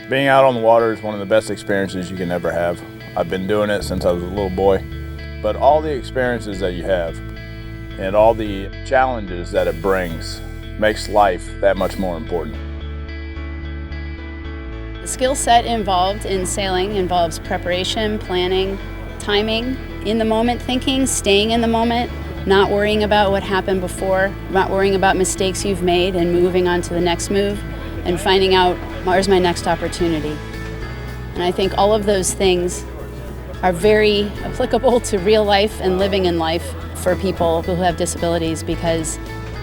Being out on the water is one of the best experiences you can ever have. I've been doing it since I was a little boy. But all the experiences that you have and all the challenges that it brings makes life that much more important. The skill set involved in sailing involves preparation, planning, timing, in the moment thinking, staying in the moment, not worrying about what happened before, not worrying about mistakes you've made and moving on to the next move and finding out, where's my next opportunity? And I think all of those things are very applicable to real life and living in life for people who have disabilities, because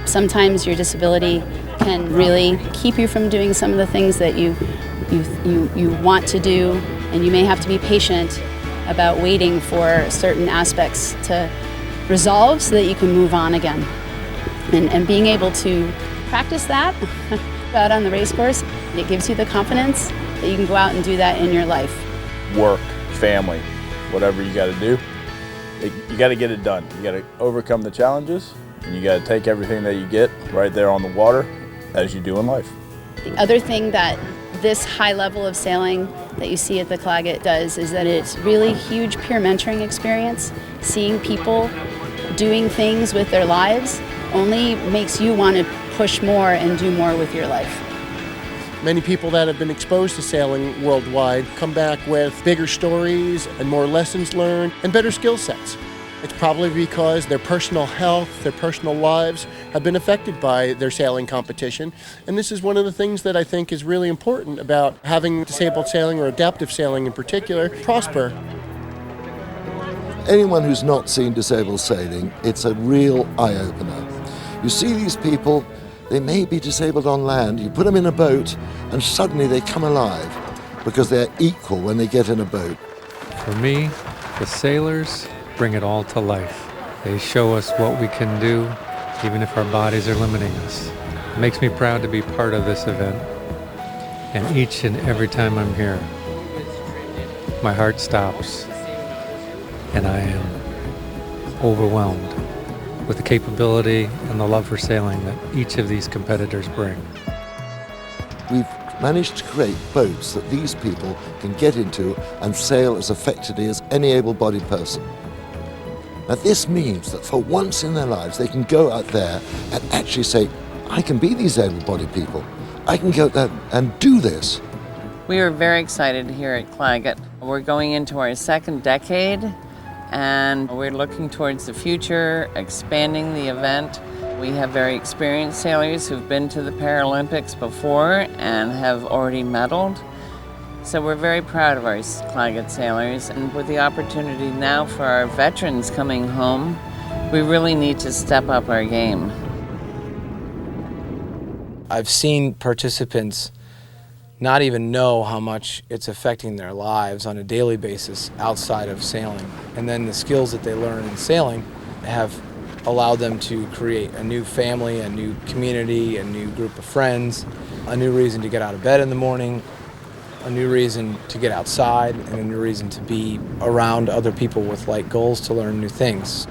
sometimes your disability can really keep you from doing some of the things that you want to do, and you may have to be patient about waiting for certain aspects to resolve so that you can move on again. And being able to practice that out on the race course, it gives you the confidence that you can go out and do that in your life. Work, family, whatever you got to do, you got to get it done. You got to overcome the challenges, and you got to take everything that you get right there on the water as you do in life. The other thing that this high level of sailing that you see at the Clagett does is that it's really huge peer mentoring experience. Seeing people doing things with their lives only makes you want to push more and do more with your life. Many people that have been exposed to sailing worldwide come back with bigger stories and more lessons learned and better skill sets. It's probably because their personal health, their personal lives have been affected by their sailing competition. And this is one of the things that I think is really important about having disabled sailing, or adaptive sailing in particular, prosper. Anyone who's not seen disabled sailing, it's a real eye-opener. You see these people, they may be disabled on land, you put them in a boat and suddenly they come alive because they're equal when they get in a boat. For me, the sailors bring it all to life. They show us what we can do, even if our bodies are limiting us. It makes me proud to be part of this event. And each and every time I'm here, my heart stops and I am overwhelmed with the capability and the love for sailing that each of these competitors bring. We've managed to create boats that these people can get into and sail as effectively as any able-bodied person. Now this means that for once in their lives they can go out there and actually say, I can be these able-bodied people. I can go out there and do this. We are very excited here at Clagett. We're going into our second decade, and we're looking towards the future, expanding the event. We have very experienced sailors who've been to the Paralympics before and have already medaled. So we're very proud of our Clagett sailors, and with the opportunity now for our veterans coming home, we really need to step up our game. I've seen participants not even know how much it's affecting their lives on a daily basis outside of sailing. And then the skills that they learn in sailing have allowed them to create a new family, a new community, a new group of friends, a new reason to get out of bed in the morning, a new reason to get outside, and a new reason to be around other people with like goals to learn new things.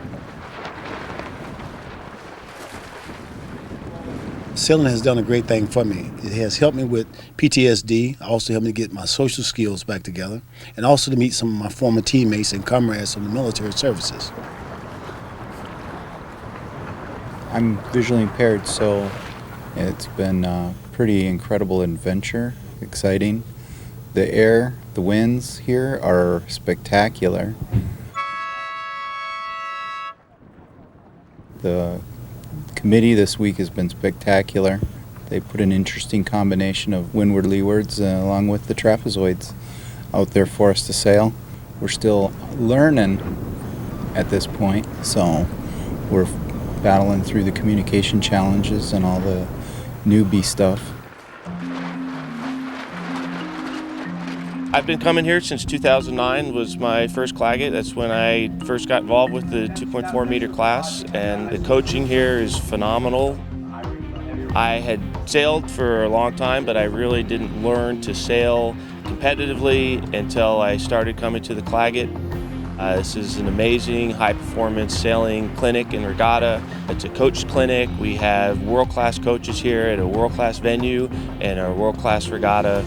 Sailing has done a great thing for me. It has helped me with PTSD, also helped me get my social skills back together, and also to meet some of my former teammates and comrades from the military services. I'm visually impaired, so it's been a pretty incredible adventure, exciting. The air, the winds here are spectacular. The committee this week has been spectacular. They put an interesting combination of windward leewards along with the trapezoids out there for us to sail. We're still learning at this point, so we're battling through the communication challenges and all the newbie stuff. I've been coming here since 2009 was my first Clagett. That's when I first got involved with the 2.4 meter class, and the coaching here is phenomenal. I had sailed for a long time, but I really didn't learn to sail competitively until I started coming to the Clagett. This is an amazing high-performance sailing clinic in Regatta. It's a coach clinic. We have world-class coaches here at a world-class venue and a world-class regatta.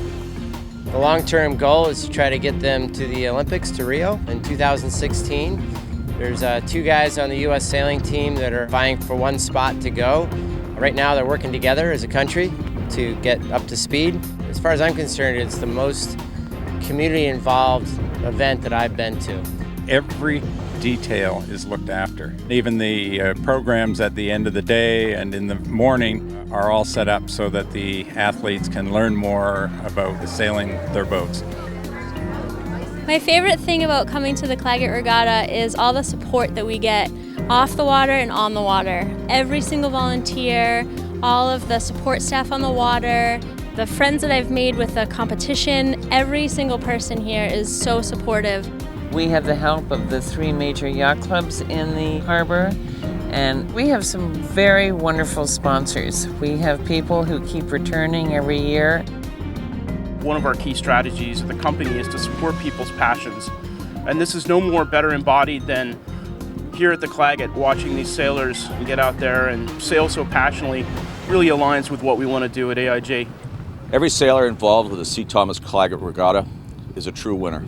The long-term goal is to try to get them to the Olympics, to Rio in 2016. There's 2 guys on the U.S. sailing team that are vying for 1 spot to go. Right now they're working together as a country to get up to speed. As far as I'm concerned, it's the most community-involved event that I've been to. Every detail is looked after. Even the programs at the end of the day and in the morning are all set up so that the athletes can learn more about sailing their boats. My favorite thing about coming to the Clagett Regatta is all the support that we get off the water and on the water. Every single volunteer, all of the support staff on the water, the friends that I've made with the competition, every single person here is so supportive. We have the help of the 3 major yacht clubs in the harbor, and we have some very wonderful sponsors. We have people who keep returning every year. One of our key strategies of the company is to support people's passions, and this is no more better embodied than here at the Clagett, watching these sailors get out there and sail so passionately really aligns with what we want to do at AIG. Every sailor involved with the C. Thomas Clagett Regatta is a true winner.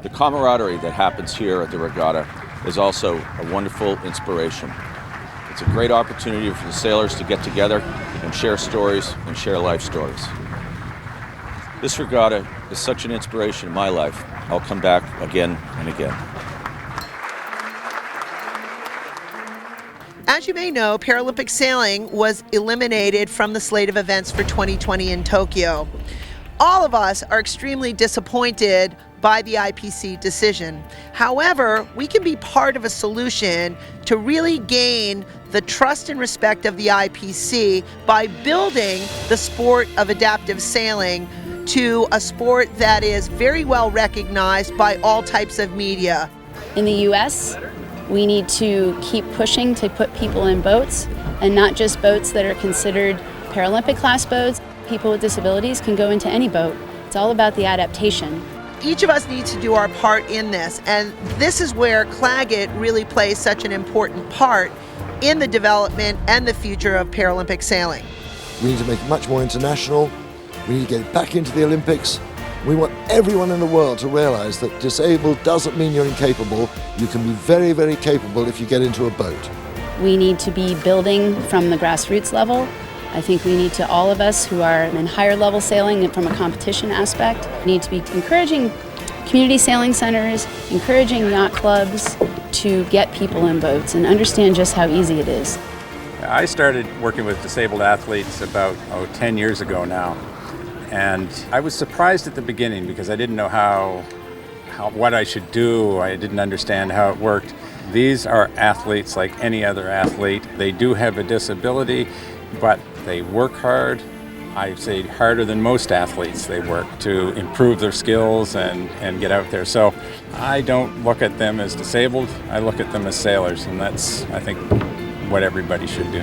The camaraderie that happens here at the regatta is also a wonderful inspiration. It's a great opportunity for the sailors to get together and share stories and share life stories. This regatta is such an inspiration in my life. I'll come back again and again. As you may know, Paralympic sailing was eliminated from the slate of events for 2020 in Tokyo. All of us are extremely disappointed by the IPC decision. However, we can be part of a solution to really gain the trust and respect of the IPC by building the sport of adaptive sailing to a sport that is very well recognized by all types of media. In the U.S., we need to keep pushing to put people in boats, and not just boats that are considered Paralympic class boats. People with disabilities can go into any boat. It's all about the adaptation. Each of us needs to do our part in this, and this is where Clagett really plays such an important part in the development and the future of Paralympic sailing. We need to make it much more international. We need to get it back into the Olympics. We want everyone in the world to realize that disabled doesn't mean you're incapable. You can be very, very capable if you get into a boat. We need to be building from the grassroots level. I think we need to, all of us who are in higher level sailing and from a competition aspect, need to be encouraging community sailing centers, encouraging yacht clubs to get people in boats and understand just how easy it is. I started working with disabled athletes about 10 years ago now. And I was surprised at the beginning because I didn't know what I should do. I didn't understand how it worked. These are athletes like any other athlete. They do have a disability, but they work hard. I say harder than most athletes. They work to improve their skills and get out there. So I don't look at them as disabled. I look at them as sailors, and that's, I think, what everybody should do.